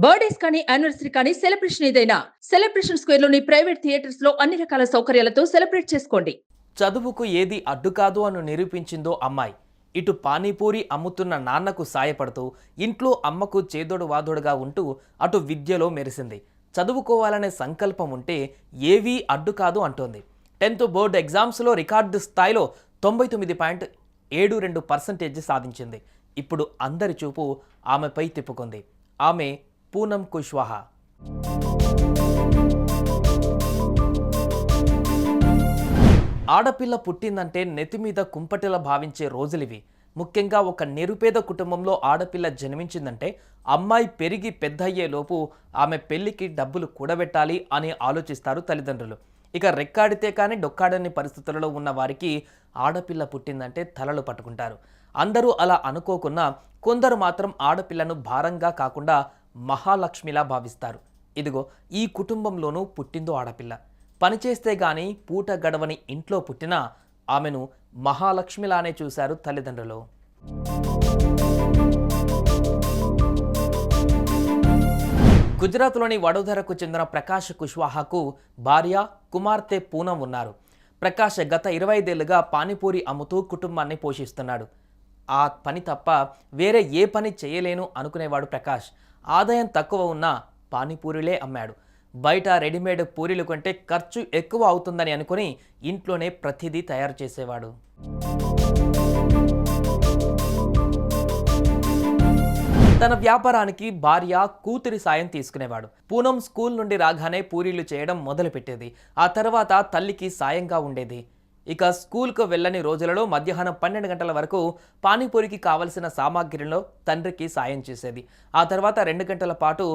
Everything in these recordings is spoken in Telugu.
బర్త్డేస్ కానీ యానివర్సరీ కానీ సెలబ్రేషన్ ఏదైనా సెలబ్రేషన్ స్క్వేర్ లోని ప్రైవేట్ థియేటర్స్ లో అన్ని రకాల సౌకర్యాలతో సెలబ్రేట్ చేసుకోండి. చదువుకు ఏది అడ్డు కాదు అని నిరూపించిందో అమ్మాయి. ఇటు పానీపూరి అమ్ముతున్న నాన్నకు సాయపడుతూ ఇంట్లో అమ్మకు చేదోడు వాదోడుగా ఉంటూ అటు విద్యలో మెరిసింది. చదువుకోవాలనే సంకల్పం ఉంటే ఏవీ అడ్డు కాదు అంటోంది. 10th బోర్డు ఎగ్జామ్స్లో రికార్డు స్థాయిలో 99.72% సాధించింది. ఇప్పుడు అందరి చూపు ఆమెపై తిప్పుకుంది. ఆమె పూనం కుష్వాహా. ఆడపిల్ల పుట్టిందంటే నెత్తిమీద కుంపటిలా భావించే రోజులివి. ముఖ్యంగా ఒక నిరుపేద కుటుంబంలో ఆడపిల్ల జన్మించిందంటే అమ్మాయి పెరిగి పెద్దయ్యేలోపు ఆమె పెళ్లికి డబ్బులు కూడబెట్టాలి అని ఆలోచిస్తారు తల్లిదండ్రులు. ఇక రెక్కాడితే కానీ డొక్కాడని పరిస్థితులలో ఉన్న వారికి ఆడపిల్ల పుట్టిందంటే తలలు పట్టుకుంటారు. అందరూ అలా అనుకోకున్నా కొందరు మాత్రం ఆడపిల్లను భారంగా కాకుండా మహాలక్ష్మిలా భావిస్తారు. ఇదిగో ఈ కుటుంబంలోనూ పుట్టిందో ఆడపిల్ల. పనిచేస్తే గాని పూట గడవని ఇంట్లో పుట్టినా ఆమెను మహాలక్ష్మిలానే చూశారు తల్లిదండ్రులు. గుజరాత్లోని వడోదరకు చెందిన ప్రకాష్ కుష్వాహాకు భార్య, కుమార్తె పూనం ఉన్నారు. ప్రకాష్ గత 25 ఏళ్లుగా పానీపూరి అమ్ముతూ కుటుంబాన్ని పోషిస్తున్నాడు. ఆ పని తప్ప వేరే ఏ పని చేయలేను అనుకునేవాడు ప్రకాష్. ఆదాయం తక్కువ ఉన్నా పానీపూరిలే అమ్మాడు. బయట రెడీమేడ్ పూరీలు కొంటే ఖర్చు ఎక్కువ అవుతుందని అనుకుని ఇంట్లోనే ప్రతిదీ తయారు చేసేవాడు. తన వ్యాపారానికి భార్య, కూతురి సాయం తీసుకునేవాడు. పూనం స్కూల్ నుండి రాగానే పూరీలు చేయడం మొదలుపెట్టేది. ఆ తర్వాత తల్లికి సాయంగా ఉండేది. ఇక స్కూల్కు వెళ్ళని రోజులలో మధ్యాహ్నం 12 గంటల వరకు పానీపూరికి కావలసిన సామాగ్రిలో తండ్రికి సాయం చేసేది. ఆ తర్వాత 2 గంటల పాటు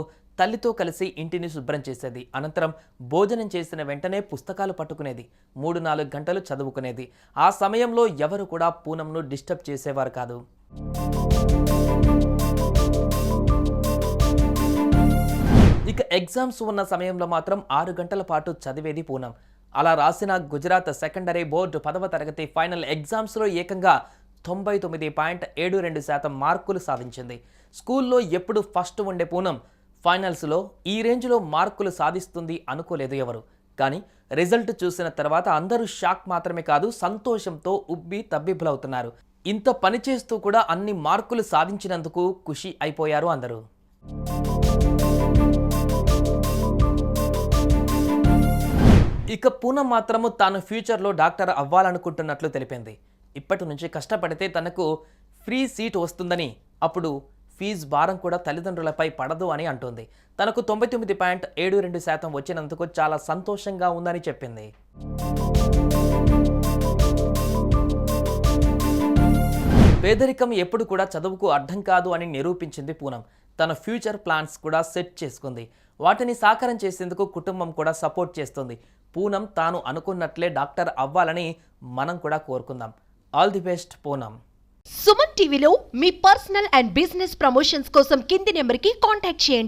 తల్లితో కలిసి ఇంటిని శుభ్రం చేసేది. అనంతరం భోజనం చేసిన వెంటనే పుస్తకాలు పట్టుకునేది. 3-4 గంటలు చదువుకునేది. ఆ సమయంలో ఎవరు కూడా పూనంను డిస్టర్బ్ చేసేవారు కాదు. ఇక ఎగ్జామ్స్ ఉన్న సమయంలో మాత్రం 6 గంటల పాటు చదివేది పూనం. అలా రాసిన గుజరాత్ సెకండరీ బోర్డు 10వ తరగతి ఫైనల్ ఎగ్జామ్స్లో ఏకంగా 99.72% మార్కులు సాధించింది. స్కూల్లో ఎప్పుడు ఫస్ట్ ఉండే పూనం ఫైనల్స్లో ఈ రేంజ్లో మార్కులు సాధిస్తుంది అనుకోలేదు ఎవరు. కానీ రిజల్ట్ చూసిన తర్వాత అందరూ షాక్ మాత్రమే కాదు, సంతోషంతో ఉబ్బి తబ్బిబ్బులవుతున్నారు. ఇంత పని చేస్తూ కూడా అన్ని మార్కులు సాధించినందుకు ఖుషి అయిపోయారు అందరూ. ఇక పూనం మాత్రము తాను ఫ్యూచర్లో డాక్టర్ అవ్వాలనుకుంటున్నట్లు తెలిపింది. ఇప్పటి నుంచి కష్టపడితే తనకు ఫ్రీ సీట్ వస్తుందని, అప్పుడు ఫీజు భారం కూడా తల్లిదండ్రులపై పడదు అని అంటోంది. తనకు 99.72% వచ్చినందుకు చాలా సంతోషంగా ఉందని చెప్పింది. పేదరికం ఎప్పుడు కూడా చదువుకు అడ్డం కాదు అని నిరూపించింది పూనం. తన ఫ్యూచర్ ప్లాన్స్ కూడా సెట్ చేసుకుంది. వాటిని సాకారం చేసేందుకు కుటుంబం కూడా సపోర్ట్ చేస్తుంది. పూనం తాను అనుకున్నట్లే డాక్టర్ అవ్వాలని మనం కూడా కోరుకుందాం. All the best Poonam. Suman టీవీలో మీ పర్సనల్ అండ్ బిజినెస్ ప్రమోషన్స్ కోసం కింది నెంబర్కి కాంటాక్ట్ చేయండి.